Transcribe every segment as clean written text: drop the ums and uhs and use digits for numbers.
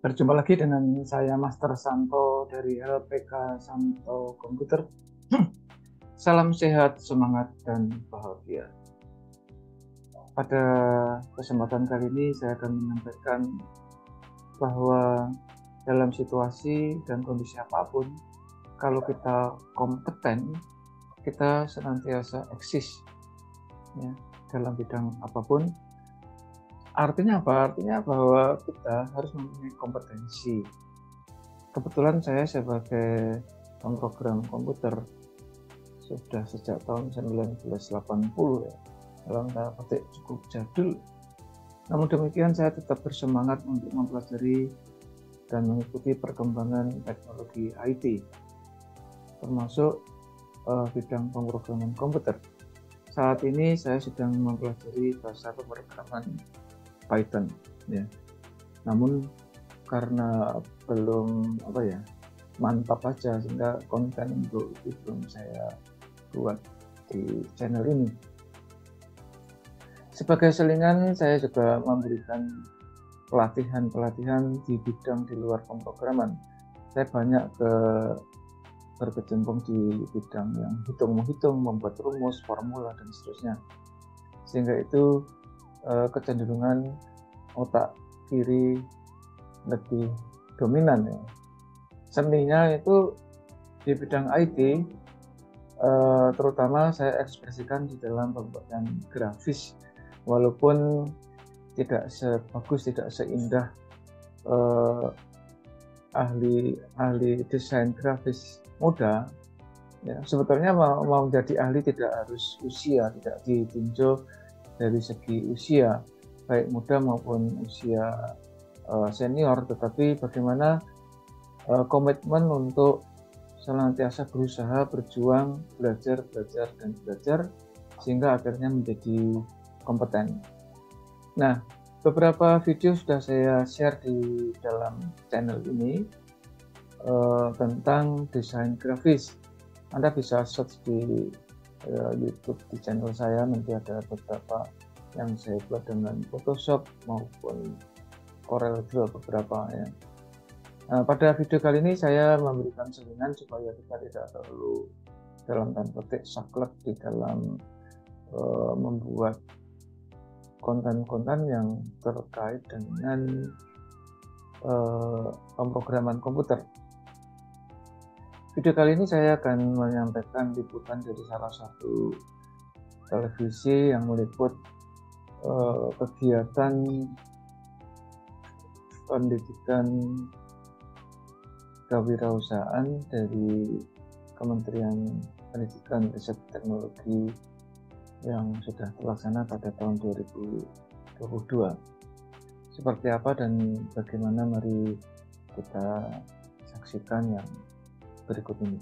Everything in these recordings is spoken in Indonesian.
Berjumpa lagi dengan saya Master Santo dari LPK Santo Komputer. Salam sehat, semangat, dan bahagia. Pada kesempatan kali ini saya akan menyampaikan bahwa dalam situasi dan kondisi apapun, kalau kita kompeten, kita senantiasa eksis ya, dalam bidang apapun. Artinya apa? Artinya bahwa kita harus mempunyai kompetensi. Kebetulan saya sebagai pemrogram komputer sudah sejak tahun 1980 ya, dalam tanda petik cukup jadul. Namun demikian saya tetap bersemangat untuk mempelajari dan mengikuti perkembangan teknologi IT, termasuk bidang pemrograman komputer. Saat ini saya sedang mempelajari bahasa pemrograman Python ya. Namun karena belum mantap aja, sehingga konten untuk itu belum saya buat di channel ini. Sebagai selingan, saya juga memberikan pelatihan di bidang di luar pemrograman. Saya banyak berkecimpung di bidang yang hitung-menghitung, membuat rumus, formula, dan seterusnya. Sehingga itu kecenderungan otak kiri lebih dominan ya. Seninya itu di bidang IT, terutama saya ekspresikan di dalam pembuatan grafis, walaupun tidak sebagus, tidak seindah ahli desain grafis muda ya. Sebetulnya mau menjadi ahli tidak harus usia, tidak ditinjau dari segi usia, baik muda maupun usia senior, tetapi bagaimana komitmen untuk senantiasa berusaha, berjuang, belajar, dan belajar, sehingga akhirnya menjadi kompeten. Nah, beberapa video sudah saya share di dalam channel ini tentang desain grafis. Anda bisa search di YouTube di channel saya, nanti ada beberapa yang saya buat dengan Photoshop maupun Corel Draw beberapa ya. Nah, pada video kali ini saya memberikan selingan supaya kita tidak terlalu dalam tanda petik saklek di dalam membuat konten-konten yang terkait dengan pemrograman komputer. Video kali ini saya akan menyampaikan liputan dari salah satu televisi yang meliput kegiatan pendidikan kewirausahaan dari Kementerian Pendidikan, Riset, Teknologi yang sudah terlaksana pada tahun 2022. Seperti apa dan bagaimana, mari kita saksikan yang berikut ini.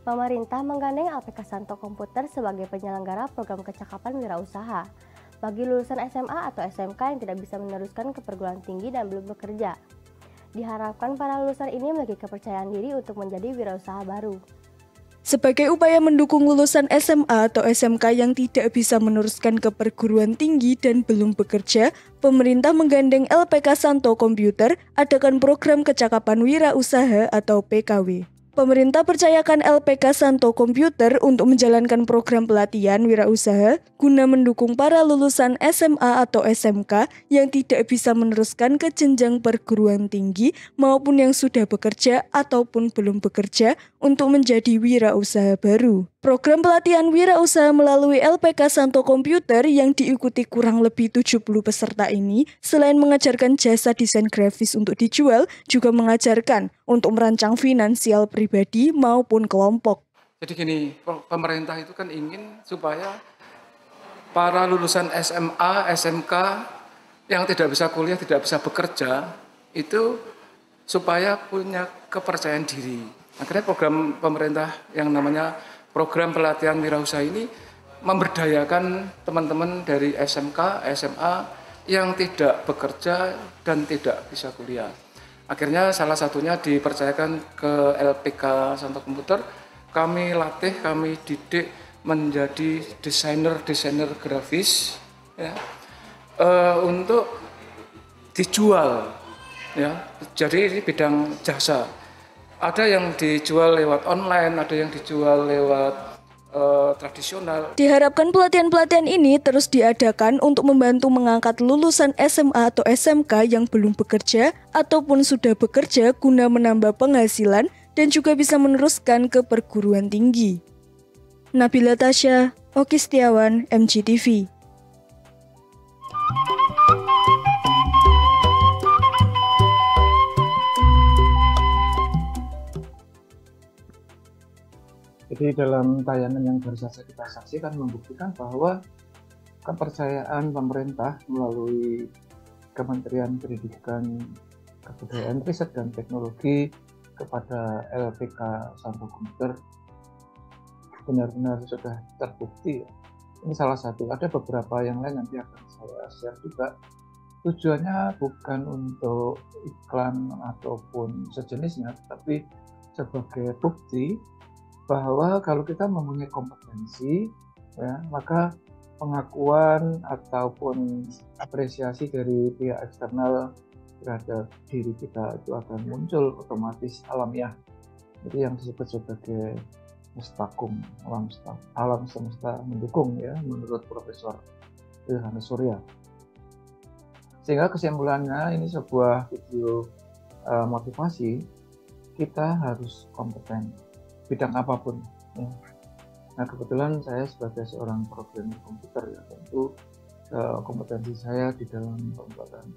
Pemerintah menggandeng LPK Santo Komputer sebagai penyelenggara program kecakapan wirausaha bagi lulusan SMA atau SMK yang tidak bisa meneruskan ke perguruan tinggi dan belum bekerja. Diharapkan para lulusan ini memiliki kepercayaan diri untuk menjadi wirausaha baru. Sebagai upaya mendukung lulusan SMA atau SMK yang tidak bisa meneruskan ke perguruan tinggi dan belum bekerja, pemerintah menggandeng LPK Santo Komputer adakan program kecakapan wirausaha atau PKW. Pemerintah percayakan LPK Santo Komputer untuk menjalankan program pelatihan wirausaha guna mendukung para lulusan SMA atau SMK yang tidak bisa meneruskan ke jenjang perguruan tinggi maupun yang sudah bekerja ataupun belum bekerja untuk menjadi wirausaha baru. Program pelatihan wirausaha melalui LPK Santo Komputer yang diikuti kurang lebih 70 peserta ini, selain mengajarkan jasa desain grafis untuk dijual, juga mengajarkan untuk merancang finansial pribadi maupun kelompok. Jadi gini, pemerintah itu kan ingin supaya para lulusan SMA, SMK yang tidak bisa kuliah, tidak bisa bekerja, itu supaya punya kepercayaan diri. Akhirnya program pemerintah yang namanya program pelatihan wirausaha ini memberdayakan teman-teman dari SMK, SMA yang tidak bekerja dan tidak bisa kuliah. Akhirnya salah satunya dipercayakan ke LPK Santo Komputer, kami latih, kami didik menjadi desainer grafis ya, untuk dijual ya. Jadi ini bidang jasa. Ada yang dijual lewat online, ada yang dijual lewat tradisional. Diharapkan pelatihan-pelatihan ini terus diadakan untuk membantu mengangkat lulusan SMA atau SMK yang belum bekerja ataupun sudah bekerja guna menambah penghasilan dan juga bisa meneruskan ke perguruan tinggi. Nabila Tasya, Oki Setiawan, MGTV. Jadi dalam tayangan yang baru saja kita saksikan membuktikan bahwa kepercayaan pemerintah melalui Kementerian Pendidikan, Kebudayaan, Riset dan Teknologi kepada LPK Santo Komputer benar-benar sudah terbukti. Ini salah satu, ada beberapa yang lain nanti akan saya share juga. Tujuannya bukan untuk iklan ataupun sejenisnya, tapi sebagai bukti bahwa kalau kita mempunyai kompetensi, ya, maka pengakuan ataupun apresiasi dari pihak eksternal terhadap diri kita itu akan muncul otomatis alamiah. Jadi yang disebut sebagai mustakum, alam semesta mendukung ya, menurut Profesor Yohanes Surya. Sehingga kesimpulannya ini sebuah video motivasi, kita harus kompeten bidang apapun ya. Nah kebetulan saya sebagai seorang programmer komputer ya, tentu kompetensi saya di dalam pembuatan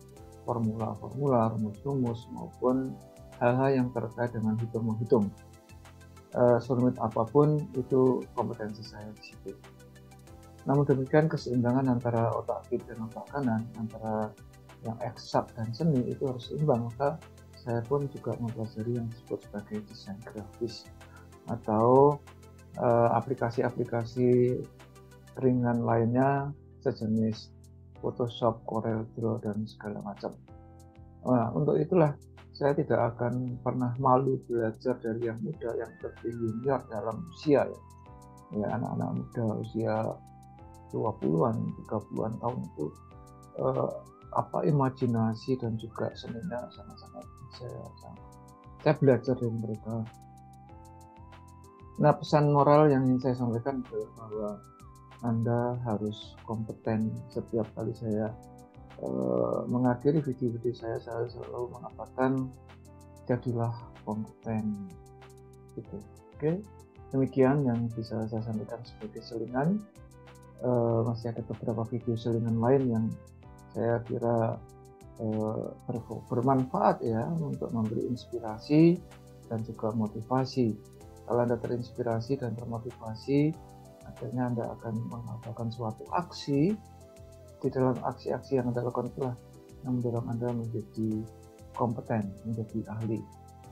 formula-formula, rumus-rumus maupun hal-hal yang terkait dengan hitung-menghitung. Serumit apapun itu kompetensi saya di situ. Namun demikian keseimbangan antara otak kiri dan otak kanan, antara yang eksak dan seni itu harus seimbang. Maka saya pun juga mempelajari yang disebut sebagai desain grafis atau aplikasi-aplikasi ringan lainnya sejenis Photoshop, Corel Draw dan segala macam. Nah, untuk itulah saya tidak akan pernah malu belajar dari yang muda, yang lebih junior dalam usia ya. Ya anak-anak muda usia 20-an, 30-an tahun itu imajinasi dan juga seninya sangat-sangat saya belajar dari mereka. Nah, pesan moral yang ingin saya sampaikan adalah bahwa Anda harus kompeten. Setiap kali saya mengakhiri video-video saya selalu mengatakan jadilah kompeten. Gitu. Oke, demikian yang bisa saya sampaikan sebagai selingan. Masih ada beberapa video selingan lain yang saya kira bermanfaat ya untuk memberi inspirasi dan juga motivasi. Kalau Anda terinspirasi dan termotivasi, akhirnya Anda akan melakukan suatu aksi. Di dalam aksi-aksi yang Anda lakukan itulah yang mendorong Anda menjadi kompeten, menjadi ahli.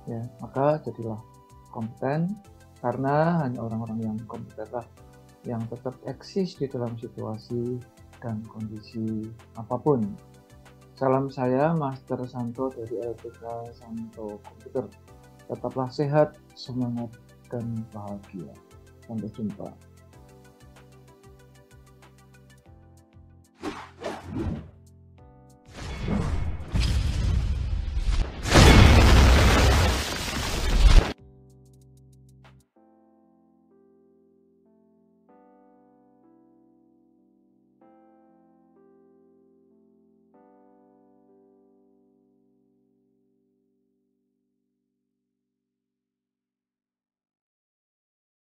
Ya, maka jadilah kompeten, karena hanya orang-orang yang kompetenlah yang tetap eksis di dalam situasi dan kondisi apapun. Salam saya, Master Santo dari LPK Santo Komputer. Tetaplah sehat, semangat, dan bahagia. Sampai jumpa.